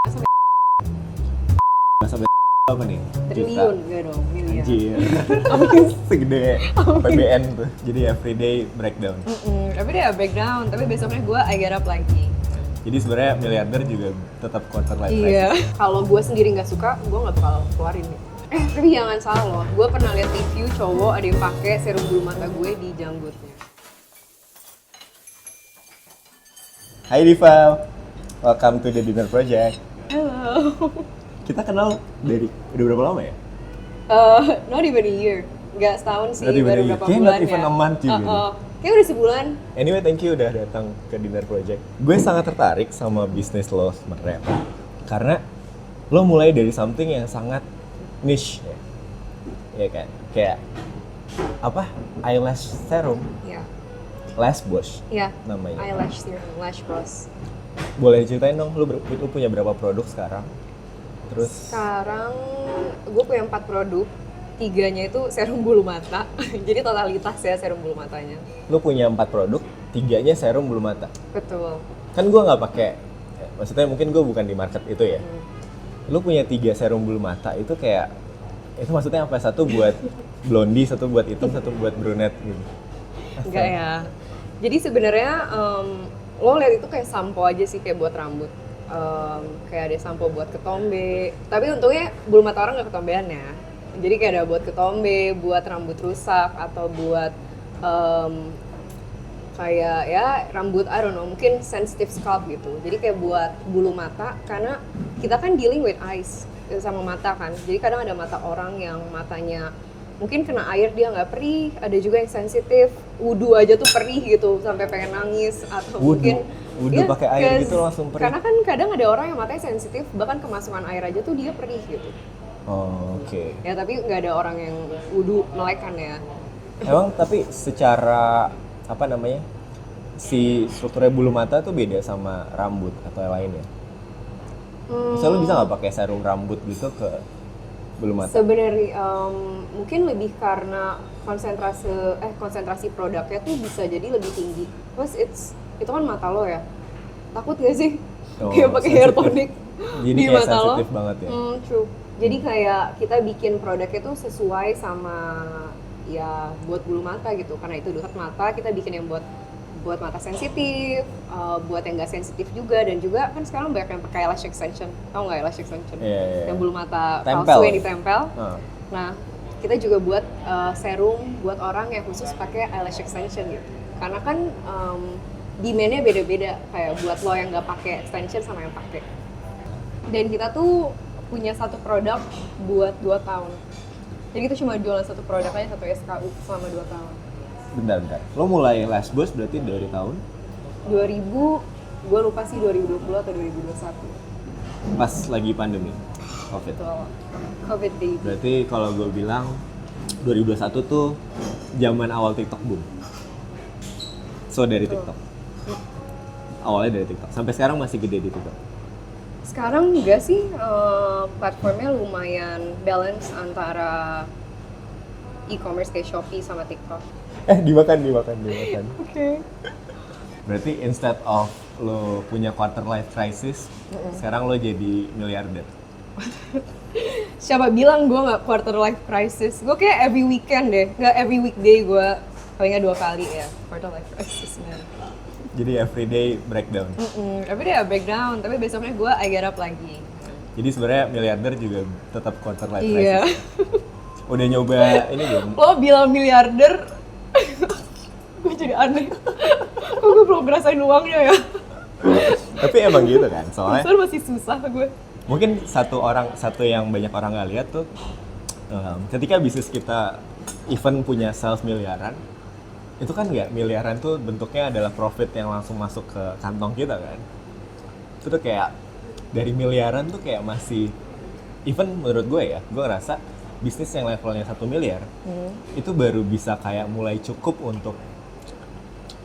sampai apa nih? Triliun gak dong, miliar. Anjir. Segede PBN tuh. Jadi everyday breakdown. Everyday breakdown, tapi besoknya gue I get up lagi. Jadi sebenarnya miliarder juga tetap quarter life crisis. Iya. Kalau gue sendiri nggak suka, gue nggak bakal keluarin. Tapi jangan salah loh, gue pernah lihat review cowok ada yang pakai serum bulu mata gue di janggutnya. Hai Diva, welcome to the Dinner Project. Halo. Kita kenal dari udah berapa lama ya? Not even a year, nggak setahun sih, Not even baru a year. berapa Kayaknya bulan not even ya. a month juga. Kayak udah sebulan. Anyway, thank you udah datang ke Dinner Project. Gue sangat tertarik sama bisnis lo sebenarnya. Karena lo mulai dari something yang sangat niche ya. Iya kan? Kayak apa? Eyelash serum, Ya, lash brush ya. namanya. Eyelash serum, lash gloss. Boleh ceritain dong, lu punya berapa produk sekarang? Terus Sekarang gue punya 4 produk, 3-nya itu serum bulu mata. Jadi totalitas ya serum bulu matanya. lu punya 4 produk, 3-nya serum bulu mata. Betul. Kan gue nggak pakai, maksudnya mungkin gue bukan di market itu ya. Lu punya 3 serum bulu mata itu kayak, itu maksudnya apa? Satu buat blondie, satu buat hitam, satu buat brunette gitu. Enggak ya. Jadi sebenarnya lo lihat itu kayak sampo aja sih, kayak buat rambut. Kayak ada sampo buat ketombe. Tapi untungnya bulu mata orang nggak ketombean ya. Jadi kayak ada buat ketombe, buat rambut rusak atau buat kayak ya rambut I don't know, mungkin sensitive scalp gitu. Jadi kayak buat bulu mata, karena kita kan dealing with eyes sama mata kan. Jadi kadang ada mata orang yang matanya mungkin kena air dia nggak perih, ada juga yang sensitif, wudu aja tuh perih gitu sampai pengen nangis, atau Wudu? mungkin Wudu ya, pakai air gitu 'cause langsung perih? karena kan kadang ada orang yang matanya sensitif, bahkan kemasukan air aja tuh dia perih gitu. Oh, oke. Ya tapi nggak ada orang yang wudu melek kan ya. Emang tapi secara apa namanya, si strukturnya bulu mata tuh beda sama rambut atau yang lainnya? Misalnya lu bisa nggak pakai serum rambut gitu ke bulu mata? Sebenarnya mungkin lebih karena konsentrasi produknya tuh bisa jadi lebih tinggi. Terus itu kan mata lo ya. Takut gak sih? Oh, Kayak pakai hair sensitif. tonic Jadi di kayak mata lo. sensitif banget ya? True. Jadi kayak kita bikin produknya tuh sesuai sama ya buat bulu mata gitu. Karena itu dekat mata, kita bikin yang buat mata sensitif, buat yang nggak sensitif juga, dan juga kan sekarang banyak yang pakai lash extension. Tahu nggak lash extension? Iya. Yang bulu mata Tempel. palsu yang ditempel. Ah. Nah, kita juga buat serum buat orang yang khusus pakai eyelash extension gitu. Karena kan demand-nya beda-beda, kayak buat lo yang nggak pakai extension sama yang pakai. Dan kita tuh punya satu produk buat 2 tahun. Jadi kita cuma jualan satu produk aja, satu SKU selama 2 tahun. Bentar. Lo mulai lash brush berarti dari tahun? 2000, gue lupa sih 2020 atau 2021. Pas lagi pandemi, COVID. Betul. COVID baby. Berarti kalau gue bilang 2021 tuh zaman awal TikTok boom. So dari TikTok. Awalnya dari TikTok. Sampai sekarang masih gede di TikTok. Sekarang enggak sih, platformnya lumayan balance antara e-commerce kayak Shopee sama TikTok. Dimakan. Oke. Berarti instead of lo punya quarter life crisis, sekarang lo jadi miliarder. Siapa bilang gue nggak quarter life crisis? Gue kayak every weekend deh, nggak every weekday gue paling nggak 2 kali ya quarter life crisis man. Jadi everyday breakdown. Everyday breakdown, tapi besoknya gue I get up lagi. Jadi sebenarnya miliarder juga tetap quarter life Iya. crisis. Udah nyoba ini belum? Lo bilang miliarder, gue jadi aneh. Kok gue belum ngerasain uangnya ya? Tapi emang gitu kan, soalnya Besar masih susah gue. mungkin satu yang banyak orang nggak lihat tuh, ketika bisnis kita even punya sales miliaran, itu kan nggak miliaran tuh bentuknya adalah profit yang langsung masuk ke kantong kita kan. Itu tuh kayak dari miliaran tuh kayak masih, even menurut gue ya, gue ngerasa bisnis yang levelnya 1 miliar itu baru bisa kayak mulai cukup untuk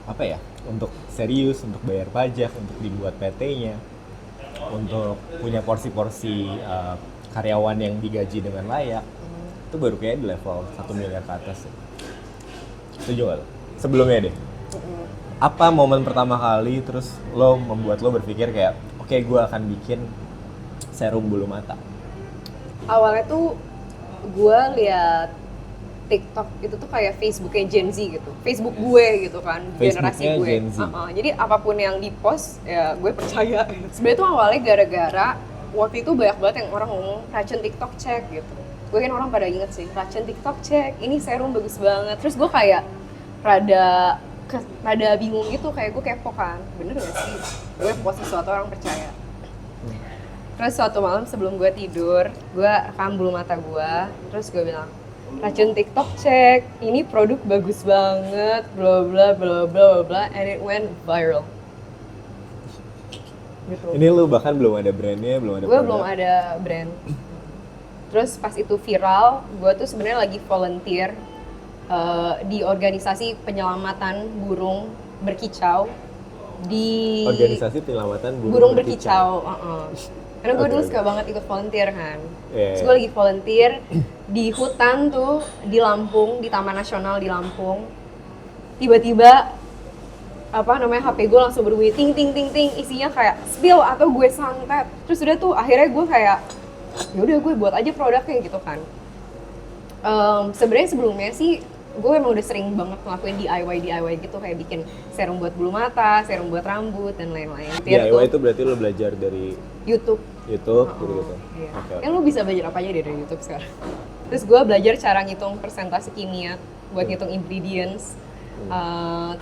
apa ya, untuk serius, untuk bayar pajak, untuk dibuat PT-nya, untuk punya porsi-porsi karyawan yang digaji dengan layak. Itu baru kayak di level 1 miliar ke atas ya. Setuju gak lo? Sebelumnya deh, apa momen pertama kali terus lo membuat lo berpikir kayak, oke, gue akan bikin serum bulu mata? Awalnya tuh gue lihat TikTok itu tuh kayak Facebooknya Gen Z gitu, Facebook gue gitu kan, generasi Facebooknya gue. Gen Z. Jadi apapun yang di post ya gue percaya. Sebenarnya tuh awalnya gara-gara waktu itu banyak banget yang orang ngomong racun TikTok cek gitu. Gue kan orang pada inget sih, racun TikTok cek, ini serum bagus banget. Terus gue kayak rada bingung gitu, kayak gue kepo kan, bener gak sih gue post sesuatu orang percaya. Terus suatu malam sebelum gue tidur, gue rekam bulu mata gue, terus gue bilang, racun TikTok cek, ini produk bagus banget, bla bla bla bla bla, and it went viral. Gitu. Ini lu bahkan belum ada brandnya, belum ada Gue produk. belum ada brand. Terus pas itu viral, gue tuh sebenarnya lagi volunteer di organisasi penyelamatan burung berkicau di Organisasi penyelamatan burung berkicau. Karena gue dulu Oke. suka banget ikut volunteer kan. Iya, Terus iya. gue lagi volunteer di hutan tuh di Lampung, di Taman Nasional di Lampung. Tiba-tiba HP gue langsung berbunyi ting ting ting ting, isinya kayak spill atau gue santet. Terus udah tuh akhirnya gue kayak ya udah gue buat aja produknya gitu kan. Sebenarnya sebelumnya sih gue emang udah sering banget ngelakuin DIY gitu, kayak bikin serum buat bulu mata, serum buat rambut dan lain-lain. DIY itu berarti lu belajar dari YouTube. YouTube gitu-gitu. Iya. Oke. Kan lu bisa belajar apa aja dari YouTube sekarang. Terus gue belajar cara ngitung persentase kimia buat ngitung ingredients.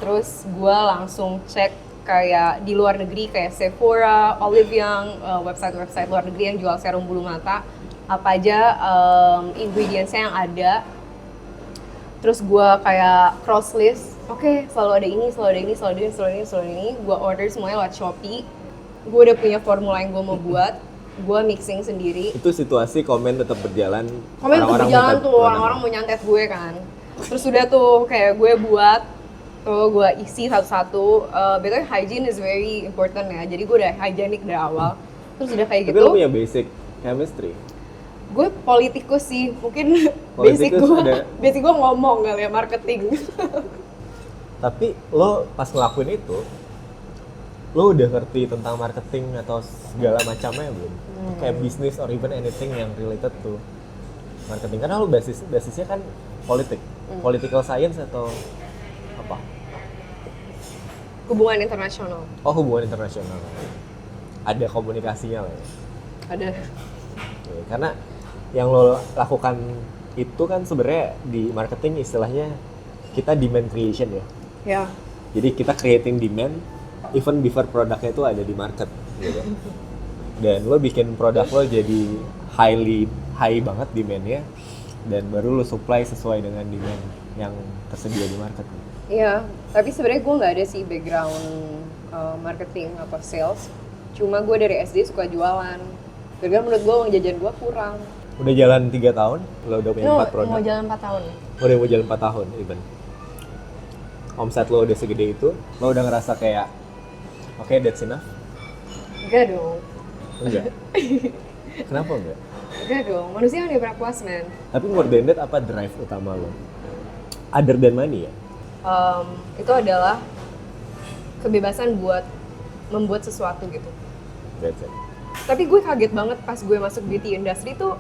Terus gue langsung cek kayak di luar negeri kayak Sephora, Olive Young, website-website luar negeri yang jual serum bulu mata, apa aja ingredientsnya yang ada. Terus gue kayak cross list, oke, selalu ada ini, selalu ada ini, selalu ada ini, selalu ada ini, selalu ada ini. Gue order semuanya lewat Shopee. Gue udah punya formula yang gue mau buat, gue mixing sendiri. Itu situasi komen tetap berjalan. Komen tuh berjalan minta tuh, produk. orang-orang mau nyantet gue kan. Terus udah tuh kayak gue buat, tuh gue isi satu-satu. Betulnya hygiene is very important ya, jadi gue udah hygienic dari awal. Terus udah kayak Tapi gitu, lu punya basic chemistry. gue politikus sih, mungkin basic Politikus gue, ada. basic gue ngomong kali ya, marketing. Tapi lo pas ngelakuin itu, lo udah ngerti tentang marketing atau segala macamnya belum? Kayak bisnis or even anything yang related to marketing. Karena lo basisnya kan politik, political science atau apa? Hubungan internasional, Oh, hubungan internasional. Ada komunikasinya lah ya. ada. Oke, karena yang lo lakukan itu kan sebenarnya di marketing istilahnya kita demand creation ya. Ya, Jadi kita creating demand even before produknya itu ada di market gitu. Dan lo bikin produk lo jadi high banget demandnya, dan baru lo supply sesuai dengan demand yang tersedia di market. iya. Tapi sebenarnya gue nggak ada sih background marketing atau sales. Cuma gue dari SD suka jualan. Karena menurut gue uang jajan gue kurang. Udah jalan 3 tahun, lo udah punya 4 produk. Mau jalan 4 tahun. Udah mau jalan 4 tahun even. Omset lo udah segede itu, lo udah ngerasa kayak oke, that's enough? Enggak dong. Enggak. Kenapa enggak? Enggak dong. Manusia kan pernah puas, men. Tapi more than that, apa drive utama lo? Other than money ya? Itu adalah kebebasan buat membuat sesuatu gitu. That's it. Tapi gue kaget banget pas gue masuk beauty industry tuh,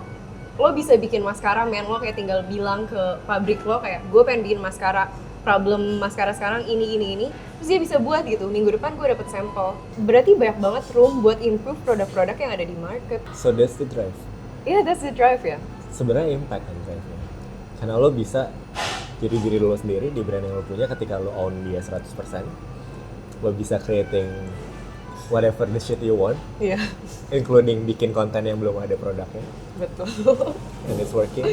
lo bisa bikin maskara, men. Lo kayak tinggal bilang ke pabrik lo kayak, gue pengen bikin maskara, problem maskara sekarang ini. Terus dia bisa buat gitu. Minggu depan gue dapet sampel. Berarti banyak banget room buat improve produk-produk yang ada di market. So that's the drive. Iya, that's the drive ya. Sebenarnya impact kan drive-nya. Karena lo bisa jadi diri lo sendiri di brand yang lo punya ketika lo own dia 100%. Lo bisa creating whatever the shit you want, Iya, including bikin konten yang belum ada produknya, betul. and it's working.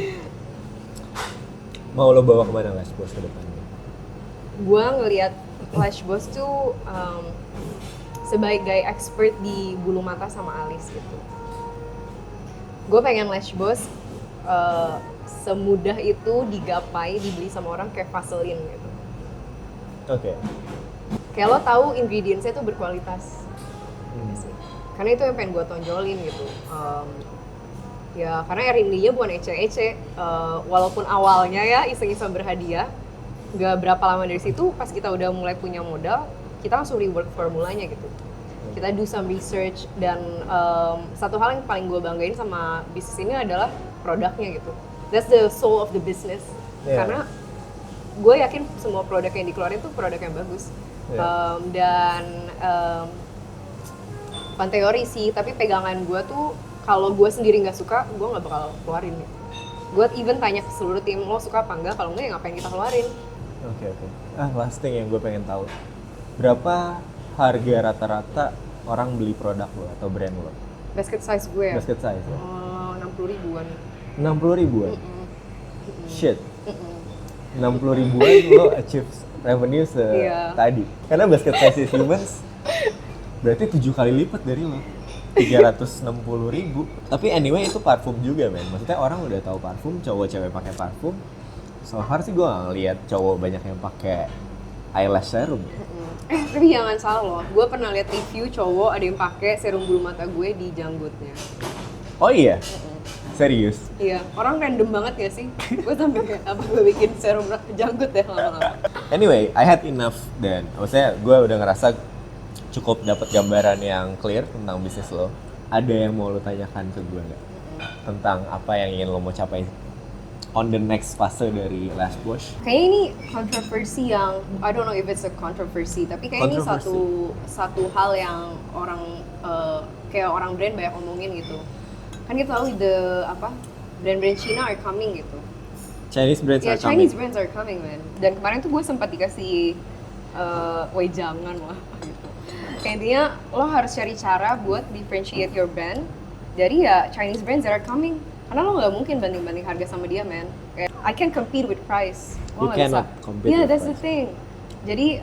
Mau lo bawa kemana Lash Boss ke depannya? Gue ngelihat Lash Boss tuh sebagai expert di bulu mata sama alis gitu. Gue pengen Lash Boss semudah itu digapai, dibeli sama orang kayak Vaseline gitu. Oke. Kayak lo tahu ingredientsnya tuh berkualitas. Gitu sih. Karena itu yang pengen gue tonjolin gitu. Ya karena R&D-nya bukan ece-ece. Walaupun awalnya ya iseng-iseng berhadiah, gak berapa lama dari situ pas kita udah mulai punya modal, kita langsung rework formulanya gitu. kita do some research, dan satu hal yang paling gue banggain sama bisnis ini adalah produknya gitu. That's the soul of the business. Yeah. Karena gue yakin semua produk yang dikeluarin tuh produk yang bagus. Yeah. Dan bukan teori sih, tapi pegangan gue tuh kalau gue sendiri nggak suka, gue nggak bakal keluarin gitu. Gue even tanya ke seluruh tim, lo suka apa enggak, kalau enggak ya ngapain kita keluarin. Oke. Last thing yang gue pengen tahu, berapa harga rata-rata orang beli produk lo atau brand lo? Basket size gue ya? Basket size ya? 60 ribuan. 60 ribuan? Shit. 60 ribuan lo achieve revenue tadi. Karena basket size humans berarti 7 kali lipat dari lo. 360 ribu. Tapi anyway itu parfum juga men. Maksudnya orang udah tahu parfum, cowok cewek pakai parfum. So far sih gue gak ngeliat cowok banyak yang pakai eyelash serum ya. Tapi jangan salah loh, gue pernah lihat review cowok ada yang pakai serum bulu mata gue di janggutnya. Oh iya? Serius? Iya, orang random banget gak sih? Gue sampai kayak, apa gue bikin serum janggut ya lama-lama. Anyway, I had enough dan maksudnya gue udah ngerasa cukup dapat gambaran yang clear tentang bisnis lo. Ada yang mau lo tanyakan ke gue nggak? Tentang apa yang ingin lo mau capai on the next fase dari Lashbush? Kayaknya ini kontroversi yang, I don't know if it's a controversy, tapi kayak ini satu hal yang orang, kayak orang brand banyak ngomongin gitu. Kan kita tahu brand-brand Cina are coming gitu. Chinese brands are coming. Chinese brands are coming, man. Dan kemarin tuh gue sempat dikasih jangan lah gitu. Kayak intinya lo harus cari cara buat differentiate your brand dari ya Chinese brands that are coming. Karena lo nggak mungkin banding-banding harga sama dia, man. Kayak, I can compete with price. You cannot compete with that's price. the thing. Jadi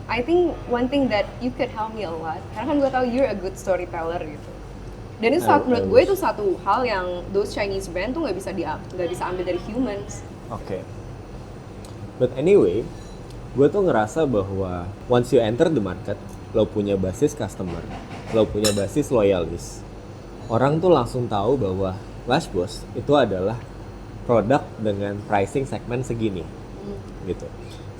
I think one thing that you could help me a lot. Karena kan gue tahu you're a good storyteller gitu. Dan itu menurut gue itu satu hal yang those Chinese brand tuh nggak bisa ambil dari humans. Oke. But anyway, gue tuh ngerasa bahwa once you enter the market, lo punya basis customer, lo punya basis loyalis. Orang tuh langsung tahu bahwa Lashbush itu adalah produk dengan pricing segmen segini, gitu.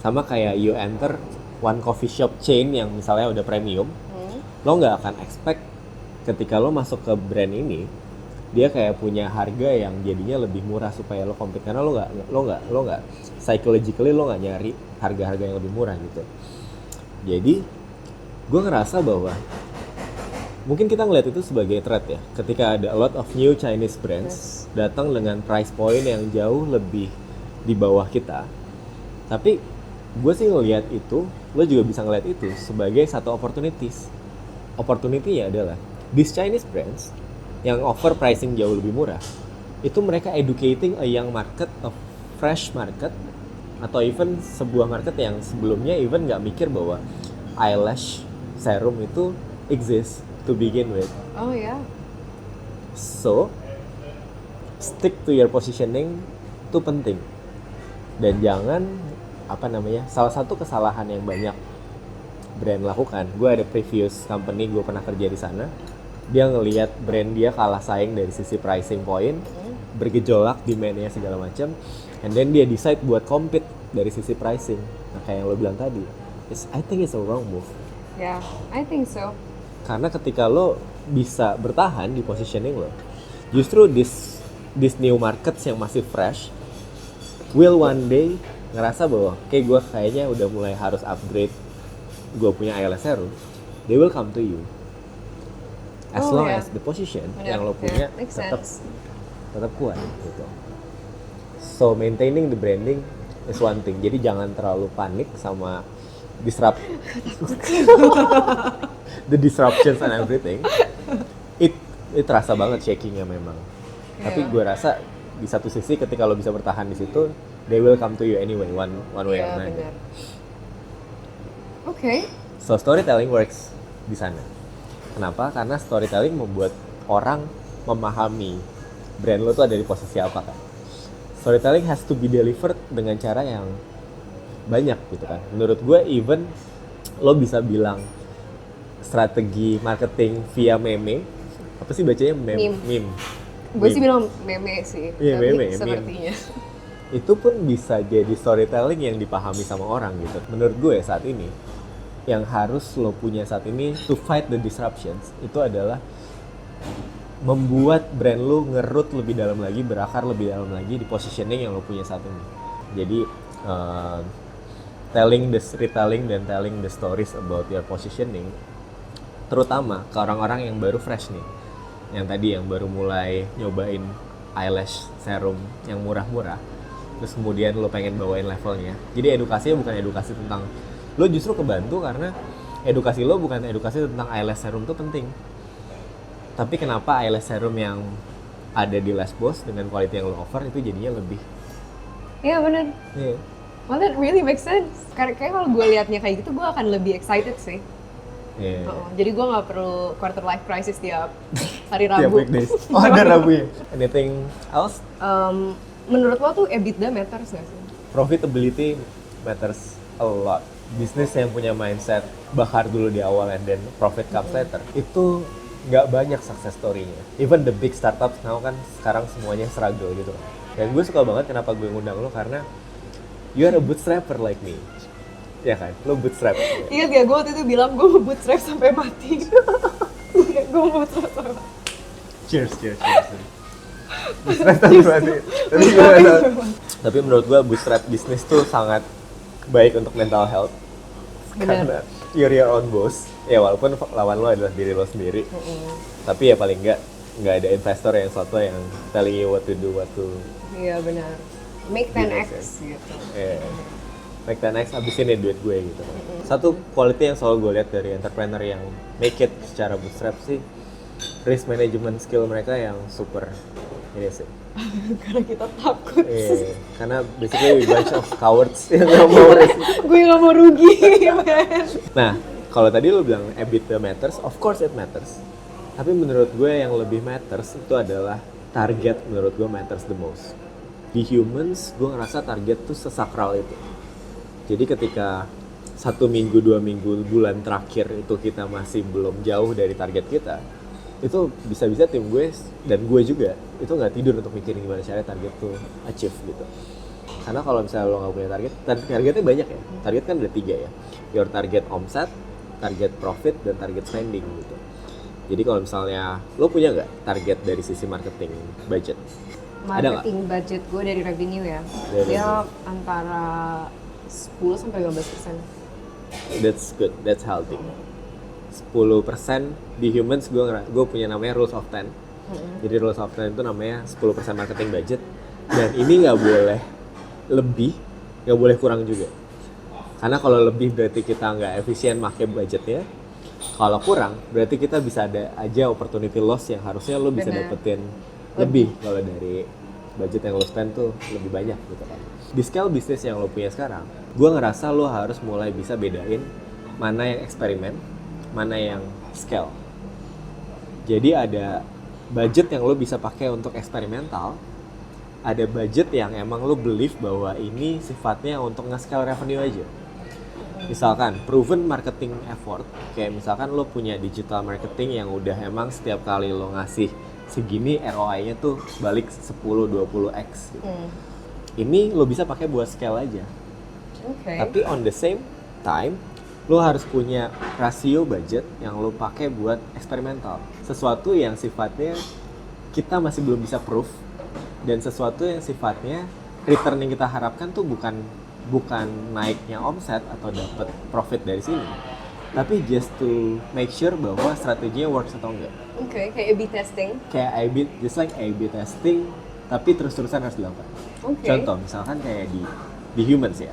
Sama kayak you enter one coffee shop chain yang misalnya udah premium, lo nggak akan expect ketika lo masuk ke brand ini dia kayak punya harga yang jadinya lebih murah supaya lo compete, karena lo nggak psychologically lo nggak nyari harga-harga yang lebih murah gitu. Jadi gue ngerasa bahwa mungkin kita ngeliat itu sebagai threat ya, ketika ada a lot of new Chinese brands datang dengan price point yang jauh lebih di bawah kita. Tapi gue sih ngeliat itu, lo juga bisa ngeliat itu sebagai satu opportunities. Opportunity-nya adalah these Chinese brands yang offer pricing jauh lebih murah, itu mereka educating a young market, a fresh market, atau even sebuah market yang sebelumnya even nggak mikir bahwa eyelash serum itu exist to begin with. Oh ya. So, stick to your positioning itu penting. Dan jangan salah satu kesalahan yang banyak brand lakukan. Gue ada previous company gue pernah kerja di sana. Dia ngelihat brand dia kalah saing dari sisi pricing point, bergejolak demand-nya segala macam, and then dia decide buat compete dari sisi pricing. Nah, kayak yang lo bilang tadi, I think it's a wrong move. Yeah, I think so. Karena ketika lo bisa bertahan di positioning lo, justru this new markets yang masih fresh will one day ngerasa bahwa gue kayaknya udah mulai harus upgrade, gue punya eyelash serum, they will come to you. As long as the position yang lo punya tetap kuat gitu. So maintaining the branding is one thing. Jadi jangan terlalu panik sama the disruptions and everything. It terasa banget shakingnya memang. Tapi gue rasa di satu sisi ketika lo bisa bertahan di situ, they will come to you anyway one way or another. Okay. So storytelling works di sana. Kenapa? Karena storytelling membuat orang memahami brand lo tuh ada di posisi apa kan. Storytelling has to be delivered dengan cara yang banyak gitu kan. Menurut gue even lo bisa bilang strategi marketing via meme, apa sih bacanya meme. Gue sih bilang meme sih, yeah, tapi meme, sepertinya. Itu pun bisa jadi storytelling yang dipahami sama orang gitu. Menurut gue saat ini, yang harus lo punya saat ini to fight the disruptions itu adalah membuat brand lo ngerut lebih dalam lagi, berakar lebih dalam lagi di positioning yang lo punya saat ini. Jadi retelling dan telling the stories about your positioning, terutama ke orang-orang yang baru fresh nih, yang tadi yang baru mulai nyobain eyelash serum yang murah-murah, terus kemudian lo pengen bawain levelnya. Jadi edukasinya bukan edukasi tentang, lo justru kebantu karena edukasi lo bukan edukasi tentang eyelash serum itu penting, tapi kenapa eyelash serum yang ada di Lash Boss dengan quality yang lo offer itu jadinya lebih. Iya bener. Yeah. Well, that really makes sense. Karena kayak kalau gue liatnya kayak gitu, gue akan lebih excited sih. Yeah. Jadi gue nggak perlu quarter life crisis tiap hari Tiap Rabu. weekdays. Oh ada Rabu ya? Anything else? Menurut lo tuh EBITDA matters nggak sih? Profitability matters a lot. Bisnis yang punya mindset bakar dulu di awal and then profit comes later, itu nggak banyak success story-nya. Even the big startups now kan sekarang semuanya struggle gitu. Dan gue suka banget kenapa gue ngundang lo, karena you are a bootstrapper like me. Ya kan? Lo bootstrap. Ingat gak gue waktu itu bilang gue mau bootstrap sampai mati. Gue mau bootstrap sampai mati. Cheers. Bootstrap sampai mati. Tapi menurut gue bootstrap bisnis tuh sangat baik untuk mental health. Benar. Karena you're your own boss. Ya walaupun lawan lo adalah diri lo sendiri. Tapi ya paling nggak ada investor yang suatu yang telling you what to do, what to. Iya benar. Make 10x gitu. Yeah. Make 10x, habisin ya duit gue gitu. Satu quality yang selalu gue lihat dari entrepreneur yang make it secara bootstrap sih, risk management skill mereka yang super ini sih. Karena kita takut. Yeah. Karena basically we bunch of cowards yang nggak mau risk. Gue nggak mau rugi, man. Nah, kalau tadi lo bilang EBITDA matters, of course it matters. Tapi menurut gue yang lebih matters itu adalah target. Menurut gue matters the most. Di humans, gue ngerasa target tuh sesakral itu. Jadi ketika 1 minggu, 2 minggu, bulan terakhir itu kita masih belum jauh dari target kita, itu bisa-bisa tim gue dan gue juga itu nggak tidur untuk mikirin gimana caranya target tuh achieve gitu. Karena kalau misalnya lo nggak punya target, targetnya banyak ya. Target kan ada 3 ya. Your target omset, target profit, dan target spending gitu. Jadi kalau misalnya lo punya nggak target dari sisi marketing budget? Marketing budget gue dari revenue ya, dia antara 10-15%. That's good, that's healthy. 10% di humans gue punya namanya rules of 10. Jadi rules of 10 itu namanya 10% marketing budget. Dan ini nggak boleh lebih, nggak boleh kurang juga. Karena kalau lebih berarti kita nggak efisien pakai budgetnya. Kalau kurang berarti kita bisa ada aja opportunity loss yang harusnya lo bisa dapetin lebih kalau dari budget yang lo spend tuh lebih banyak gitu kan. Di scale bisnis yang lo punya sekarang, gue ngerasa lo harus mulai bisa bedain mana yang eksperimen, mana yang scale. Jadi ada budget yang lo bisa pakai untuk eksperimental, ada budget yang emang lo believe bahwa ini sifatnya untuk nge-scale revenue aja. Misalkan proven marketing effort, kayak misalkan lo punya digital marketing yang udah emang setiap kali lo ngasih segini ROI-nya tuh balik 10-20x gitu. Ini lo bisa pakai buat scale aja. Tapi on the same time lo harus punya rasio budget yang lo pakai buat eksperimental. Sesuatu yang sifatnya kita masih belum bisa proof, dan sesuatu yang sifatnya return yang kita harapkan tuh bukan naiknya omset atau dapat profit dari sini, tapi just to make sure bahwa strateginya works atau enggak. Kayak A/B testing. Kayak A/B, just like A/B testing, tapi terus-terusan harus dilakukan. Contoh, misalkan kayak di humans ya.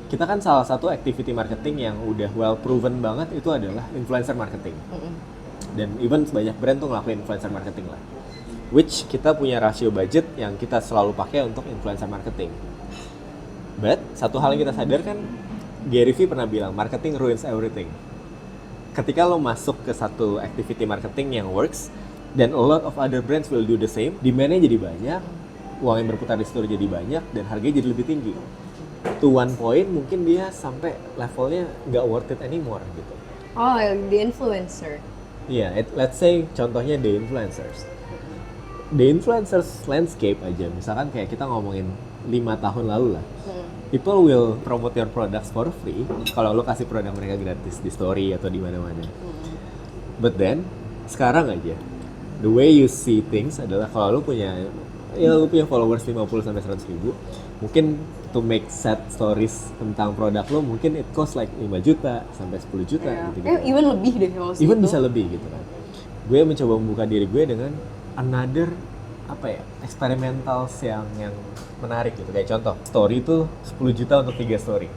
Kita kan salah satu activity marketing yang udah well proven banget itu adalah influencer marketing. Dan even banyak brand tuh ngelakuin influencer marketing lah. Which kita punya rasio budget yang kita selalu pakai untuk influencer marketing. But satu hal yang kita sadar kan, Gary Vee pernah bilang marketing ruins everything. Ketika lo masuk ke satu activity marketing yang works, dan a lot of other brands will do the same, demand-nya jadi banyak, uang yang berputar di situ jadi banyak, dan harganya jadi lebih tinggi. To one point mungkin dia sampai levelnya nggak worth it anymore gitu. Oh, the influencer. Iya, let's say contohnya the influencers. The influencers landscape aja, misalkan kayak kita ngomongin 5 tahun lalu lah. people will promote your products for free kalau lo kasih produk mereka gratis di story atau di mana-mana. But then sekarang aja the way you see things adalah kalau lo punya followers 50 sampai 100 ribu, mungkin to make sad stories tentang produk lo mungkin it cost like 5 juta sampai 10 juta gitu. Even lebih deh kalau Even segitu. bisa lebih gitu kan. Gue mencoba membuka diri gue dengan another experimentals yang menarik gitu. Kayak contoh, story itu 10 juta untuk 3 story.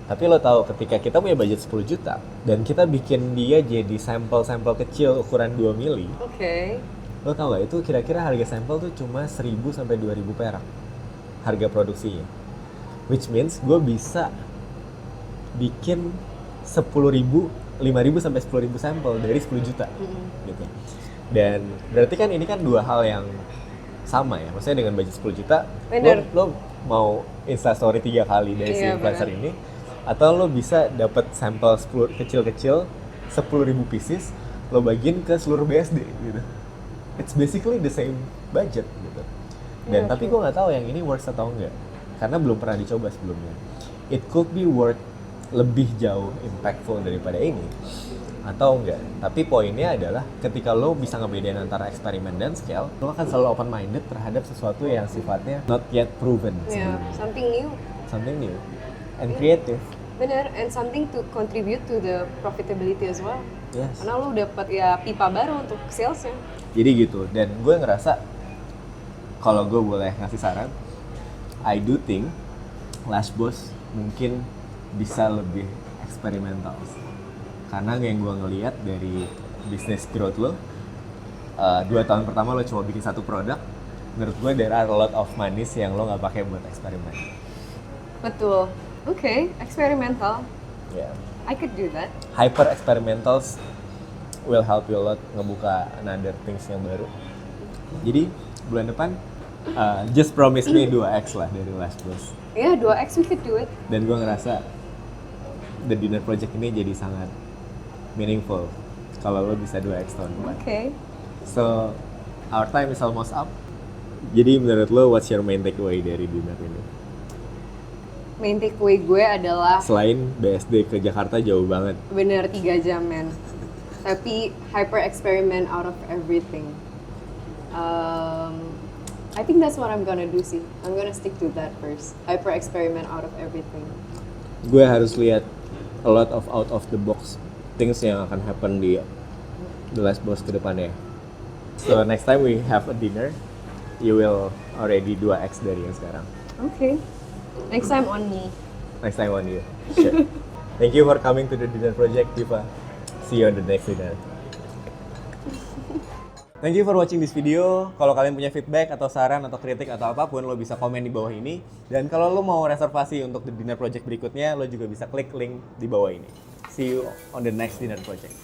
Tapi lo tahu ketika kita punya budget 10 juta dan kita bikin dia jadi sampel-sampel kecil ukuran 2 mili. Oke. Lo tau gak itu kira-kira harga sampel tuh cuma 1.000 sampai 2.000 perak harga produksinya. Which means gue bisa bikin 10.000, 5.000 sampai 10.000 sampel dari 10 juta gitu. Dan berarti kan ini kan dua hal yang sama ya. Maksudnya dengan budget 10 juta, lo mau instastory 3 kali dari si influencer ini, atau lo bisa dapat sampel 10 kecil-kecil 10.000 pieces, lo bagiin ke seluruh BSD gitu. It's basically the same budget gitu. Dan tapi gue nggak tahu yang ini worth atau enggak, karena belum pernah dicoba sebelumnya. It could be worth lebih jauh impactful daripada ini atau enggak. Tapi poinnya adalah ketika lo bisa ngebedain antara eksperimen dan scale, lo akan selalu open minded terhadap sesuatu yang sifatnya not yet proven sebelumnya. Something new and creative. Bener, and something to contribute to the profitability as well. Yes. Karena lo dapat ya pipa baru untuk salesnya. Jadi gitu, dan gue ngerasa kalau gue boleh ngasih saran, I do think Last Boss mungkin bisa lebih eksperimental. Karena yang gue ngelihat dari bisnis growth lo, 2 tahun pertama lo cuma bikin 1 produk, menurut gue there are a lot of manis yang lo nggak pakai buat eksperimen. Betul. Oke, eksperimental. Yeah. I could do that. Hyper experimentals will help you a lot ngebuka another things yang baru. Jadi bulan depan just promise me 2x lah dari Last Boss. Ya, 2x we could do it. Dan gue ngerasa The Dinner Project ini jadi sangat meaningful kalau lo bisa 2x tahun depan. Okay. So our time is almost up. Jadi menurut lo what's your main takeaway dari dinner ini? Main takeaway gue adalah Selain BSD ke Jakarta jauh banget. bener 3 jam men. Tapi hyper experiment out of everything. I think that's what I'm gonna do sih. I'm gonna stick to that first. Hyper experiment out of everything. Gue harus lihat a lot of out of the box things yang akan happen di The Last Boss ke depannya. So next time we have a dinner, you will already 2x dari yang sekarang. Okay. Next time on me. Next time on you. Sure. Thank you for coming to the Dinner Project, Diva. See you on the next dinner. Thank you for watching this video. Kalau kalian punya feedback atau saran atau kritik atau apapun, lo bisa komen di bawah ini. Dan kalau lo mau reservasi untuk The Dinner Project berikutnya, lo juga bisa klik link di bawah ini. See you on the next Dinner Project.